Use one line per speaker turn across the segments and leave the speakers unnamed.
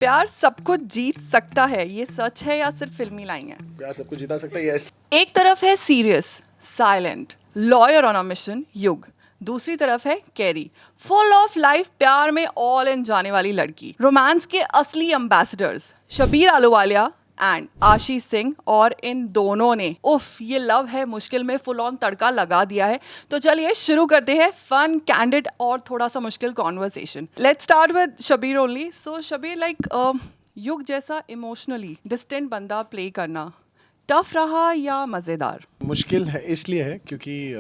प्यार सब कुछ जीत सकता है, ये सच है या सिर्फ फिल्मी लाइन है?
प्यार सबको जिता सकता है, यस।
एक तरफ है serious, silent, lawyer on a mission युग, दूसरी तरफ है कैरी, फुल ऑफ लाइफ प्यार में ऑल इन जाने वाली लड़की। रोमांस के असली एम्बेसडर्स शबीर आलूवालिया एंड आशीष सिंह, और इन दोनों ने उफ ये लव है मुश्किल में फुल ऑन तड़का लगा दिया है। तो चलिए शुरू करते हैं फन, कैंडिड और थोड़ा सा मुश्किल conversation. Let's start with Shabir only. So Shabir, like Yug जैसा इमोशनली डिस्टेंट बंदा प्ले करना टफ रहा या मज़ेदार?
मुश्किल है इसलिए है क्योंकि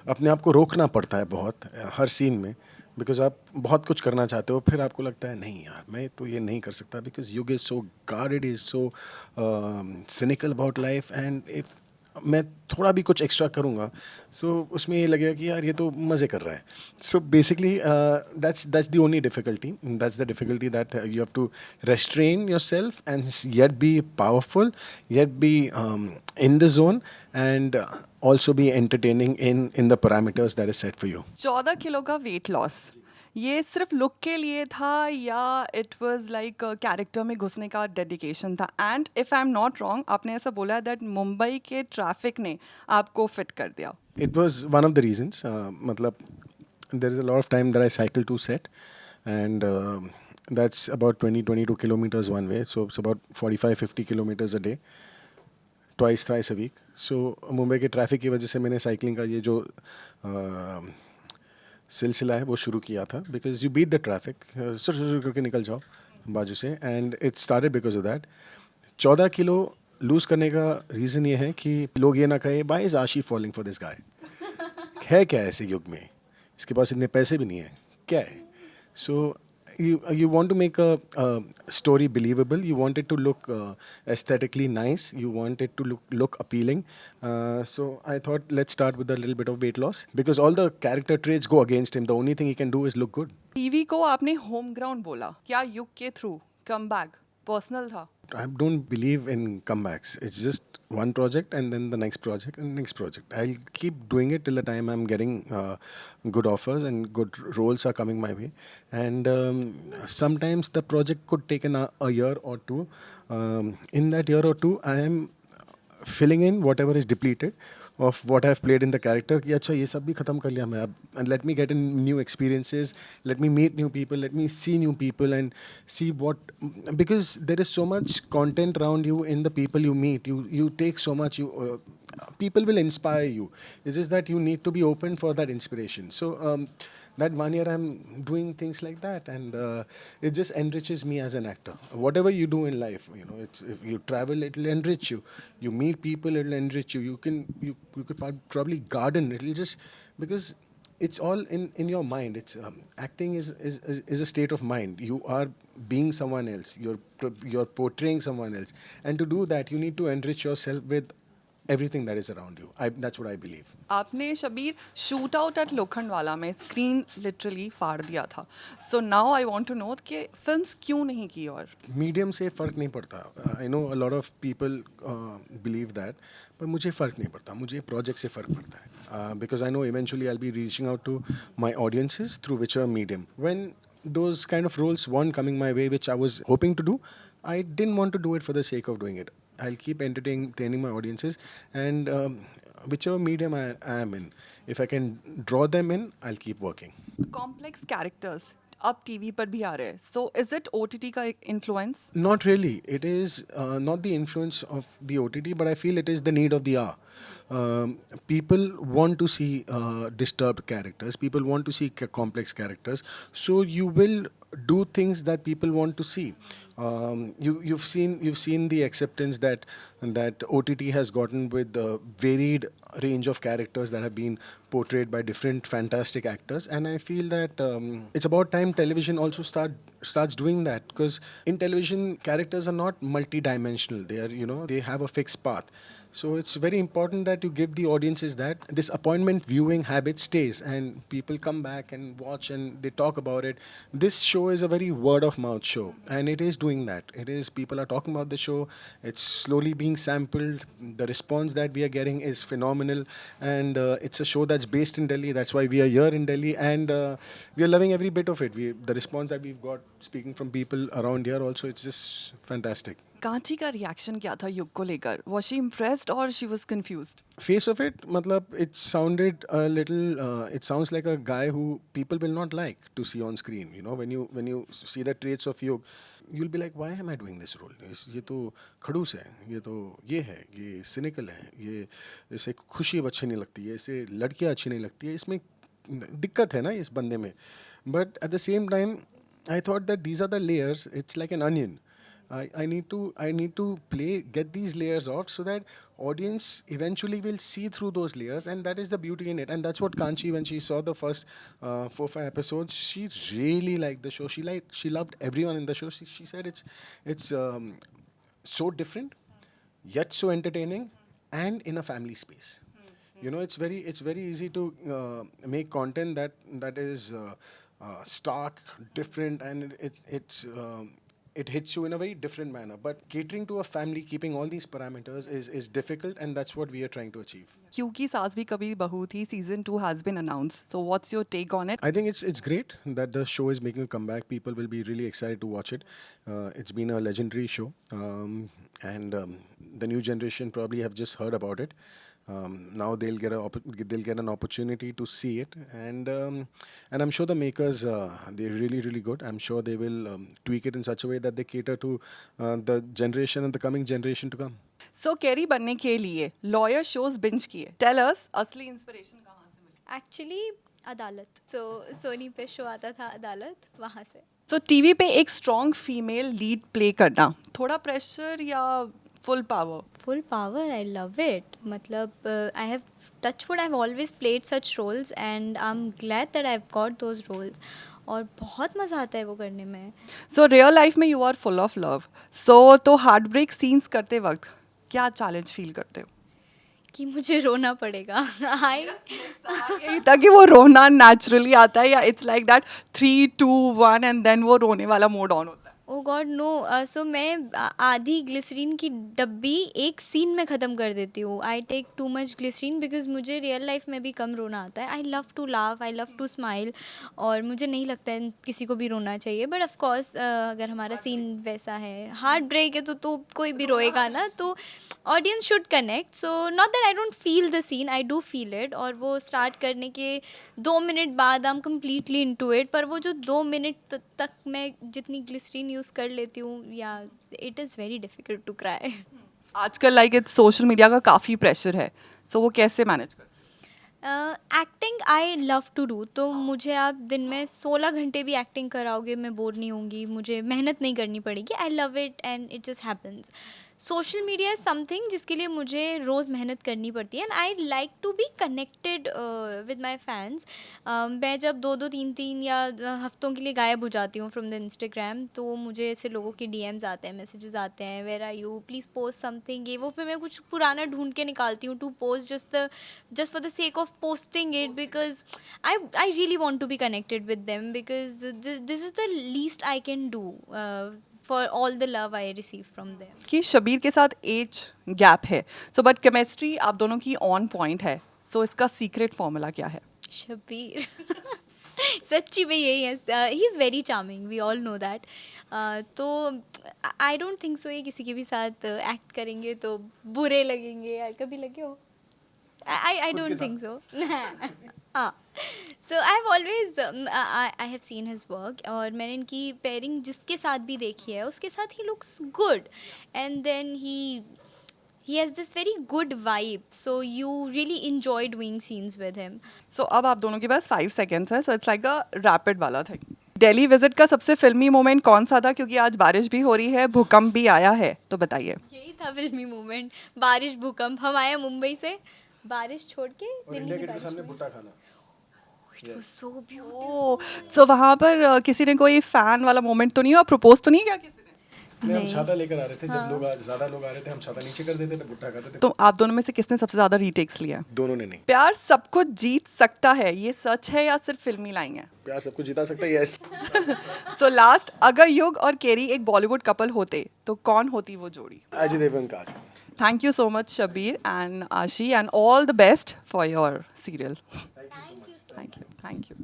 अपने आप को रोकना पड़ता है बहुत हर सीन में, बिकॉज आप बहुत कुछ करना चाहते हो, फिर आपको लगता है नहीं यार मैं तो ये नहीं कर सकता, बिकॉज युग is so guarded, is so cynical about life, and if मैं थोड़ा भी कुछ एक्स्ट्रा करूँगा सो उसमें ये लगेगा कि यार ये तो मज़े कर रहा है. So basically that's the only difficulty, that's the difficulty that you have to restrain yourself and yet be powerful, yet be in the zone, and also be entertaining in the parameters that is set for you.
14 kilo का weight loss, ये सिर्फ look के लिए था या it was like character में घुसने का डेडिकेशन था? And if I am not wrong, आपने ऐसा बोला है दैट मुंबई के ट्रैफिक ने आपको फिट कर दिया।
It was one of the reasons. Matlab, there is a lot of time that I cycle to set, and that's about 22 kilometers one way. So it's about 45-50 kilometers a day, thrice a week. So Mumbai के traffic की वजह से मैंने cycling का ये जो सिलसिला है वो शुरू किया था, because you beat the traffic, शुरू करके निकल जाओ बाजू से, and it started because of that. 14 kilo lose करने का रीज़न ये है कि लोग ये ना कहे बाय इज़ आशी फॉलिंग फॉर दिस गाय. है क्या ऐसे युग में, इसके पास इतने पैसे भी नहीं है, क्या है? सो you want to make a story believable, you want it to look aesthetically nice, you want it to look appealing. So I thought let's start with a little bit of weight loss, because all the character traits go against him. The only thing he can do is look good.
TV को आपने home ground बोला, क्या युग के through comeback personal था?
I don't believe in comebacks. It's just one project and then the next project and next project. I'll keep doing it till the time I'm getting good offers and good roles are coming my way. And sometimes the project could take a year or two. In that year or two, I am filling in whatever is depleted of what I've played in the character. कि अच्छा ये सब भी ख़त्म कर लिया मैं अब, and let me get in new experiences, let me meet new people, let me see new people and see what, because there is so much content around you in the people you meet. You take so much, people will inspire you. It's just that you need to be open for that inspiration. So that 1 year I'm doing things like that, and it just enriches me as an actor. Whatever you do in life, you know, if you travel, it'll enrich you. You meet people, it'll enrich you. You could probably garden. It'll just, because it's all in your mind. It's acting is a state of mind. You are being someone else. You're portraying someone else, and to do that, you need to enrich yourself with everything that is around you. That's what I believe.
आपने Shabir shootout at Lokhandwala में screen literally फाड़ दिया था। So now I want to know कि films क्यों नहीं की? और
मीडियम से फ़र्क नहीं पड़ता. I know a lot of people believe that, पर मुझे फ़र्क नहीं पड़ता. मुझे प्रोजेक्ट से फ़र्क पड़ता है, because I know eventually I be reaching out to my audiences through which medium. When those kind of roles weren't coming my way, which I was hoping to do, I didn't want to do it for the sake of doing it. I'll keep entertaining my audiences, and whichever medium I am in, if I can draw them in, I'll keep working.
Complex characters अब TV पर भी आ रहे हैं, so is it OTT का influence?
Not really. It is not the influence of the OTT, but I feel it is the need of the hour. People want to see disturbed characters. People want to see complex characters. So you will do things that people want to see. You've seen the acceptance that OTT has gotten with the varied range of characters that have been portrayed by different fantastic actors, and I feel that it's about time television also starts doing that, because in television characters are not multi-dimensional. They are, they have a fixed path. So it's very important that you give the audiences that this appointment viewing habit stays and people come back and watch and they talk about it. This show is a very word of mouth show, and it is doing that. It is, people are talking about the show. It's slowly being sampled. The response that we are getting is phenomenal, and it's a show that's based in Delhi. That's why we are here in Delhi, and we are loving every bit of it. The response that we've got speaking from people around here also, it's just fantastic.
Kanchi का reaction क्या था युग को लेकर? Was she impressed or she was confused?
Face of it, matlab, it sounded a little. It sounds like a guy who people will not like to see on screen. You know, when you see the traits of Yug, you'll be like, why am I doing this role? ये तो खड़ूस है, ये तो ये है, ये cynical है, ये इसे खुशी अब अच्छी नहीं लगती है, इसे लड़कियाँ अच्छी नहीं लगती है, इसमें दिक्कत है ना इस बंदे में. But at the same time, I thought that these are the layers. It's like an onion. I need to get these layers off so that audience eventually will see through those layers, and that is the beauty in it. And that's what Kanchi, when she saw the first 4-5 episodes, she really liked the show. She loved everyone in the show. She said it's so different yet so entertaining and in a family space. You know, it's very easy to make content that is stark, different, and it hits you in a very different manner. But catering to a family, keeping all these parameters is difficult, and that's what we are trying to achieve.
क्योंकि सास भी कभी बहू थी season 2 has been announced. So what's your take on it?
I think it's great that the show is making a comeback. People will be really excited to watch it. It's been a legendary show, and the new generation probably have just heard about it. Now they'll get an opportunity to see it, and I'm sure the makers, they're really good. I'm sure they will tweak it in such a way that they cater to the generation and the coming generation to come.
So carry बनने के लिए lawyer shows binge किए. Tell us असली inspiration कहाँ से मिली?
Actually अदालत, सो सोनी पे show आता था अदालत, वहाँ से.
So टीवी पे एक strong female lead play करना थोड़ा pressure या full power?
Full power, I love it. मतलब I have touchwood, I have always played such roles and I am glad that I have got those roles, और बहुत मज़ा आता है वो करने में.
So real life में you are full of love. So तो heartbreak scenes करते वक्त क्या challenge feel करते हो?
कि मुझे रोना पड़ेगा. आई
यही था कि वो रोना naturally आता है या it's like that 3, 2, 1 and then वो रोने वाला mode on होता है?
ओ गॉड नो. सो मैं आधी ग्लिसरीन की डब्बी एक सीन में ख़त्म कर देती हूँ. I take too much glycerine because मुझे रियल लाइफ में भी कम रोना आता है. I love to laugh, I love to smile, और मुझे नहीं लगता है किसी को भी रोना चाहिए. बट ऑफ कोर्स अगर हमारा सीन वैसा है, हार्ट ब्रेक है, तो कोई भी रोएगा ना, तो audience should connect. So not that I don't feel the scene, I do feel it. और वो स्टार्ट करने के 2 मिनट बाद I am completely into it. पर वो जो 2 मिनट तक मैं जितनी ग्लिसरीन यूज़ कर लेती हूँ, या it is very difficult to cry.
आजकल लाइक इट्स सोशल मीडिया का काफ़ी प्रेशर है. सो वो कैसे मैनेज कर?
Acting I love to do. तो मुझे आप दिन में 16 घंटे भी एक्टिंग कराओगे, मैं बोर नहीं होंगी, मुझे मेहनत नहीं करनी पड़ेगी. I love it and it just happens. Social media is something जिसके लिए मुझे रोज़ मेहनत करनी पड़ती है. And I like to be connected with my fans. मैं जब 2-2, 3-3 या हफ्तों के लिए गायब हो जाती हूँ फ्रॉम द इंस्टाग्राम, तो मुझे ऐसे लोगों के DMs आते हैं, मैसेजेस आते हैं, where are you, please post something. ये वो फिर मैं कुछ पुराना ढूंढ के निकालती हूँ to post, just for the sake of posting it, because I really want to be connected with them, because this is the least I can do for all the love I receive from them.
कि शबीर के साथ age gap है, so but chemistry आप दोनों की on point है. सो इसका secret formula क्या है?
शबीर सच्ची में यही है. He is very charming, we all know that. तो आई डोंट थिंक सो ये किसी के भी साथ एक्ट करेंगे तो बुरे लगेंगे, या कभी लगे हो? I don't think so. So I've always I have seen his work, और मैंने इनकी पेयरिंग जिसके साथ भी देखी है उसके साथ he looks good, and then he has this very good vibe, so you really enjoy doing scenes with him.
सो अब आप दोनों के पास 5 seconds है, so it's like a rapid वाला थिंग. दिल्ली विजिट का सबसे फिल्मी मोमेंट कौन सा था? क्योंकि आज बारिश भी हो रही है, भूकंप भी आया है, तो बताइए.
यही था फिल्मी मोमेंट, बारिश, भूकंप. हम आए मुंबई से, बारिश छोड़ के दिल्ली की बारिश में.
भुट्टा खाना.
It was so beautiful.
ओह, सो वहाँ पर किसी ने कोई फैन वाला मोमेंट तो नहीं हुआ? प्रपोज तो नहीं किया किसी ने?
नहीं, हम
नहीं।
छाता लेकर आ रहे थे जब ज्यादा लोग आ रहे थे, हम छाता नीचे कर देते थे, भुट्टा खाते थे।
तो आप दोनों में से किसने सबसे ज्यादा रीटेक्स लिया?
दोनों ने नहीं।
प्यार सब कुछ जीत सकता है, ये सच है या सिर्फ फिल्मी लाइन है?
प्यार सबको जिता सकता है, यस।
सो लास्ट, अगर युग और केरी एक बॉलीवुड कपल होते तो कौन होती वो जोड़ी?
अजय देवगन का।
Thank you so much, Shabir and Ashi, and all the best for your serial. Thank you. Thank you.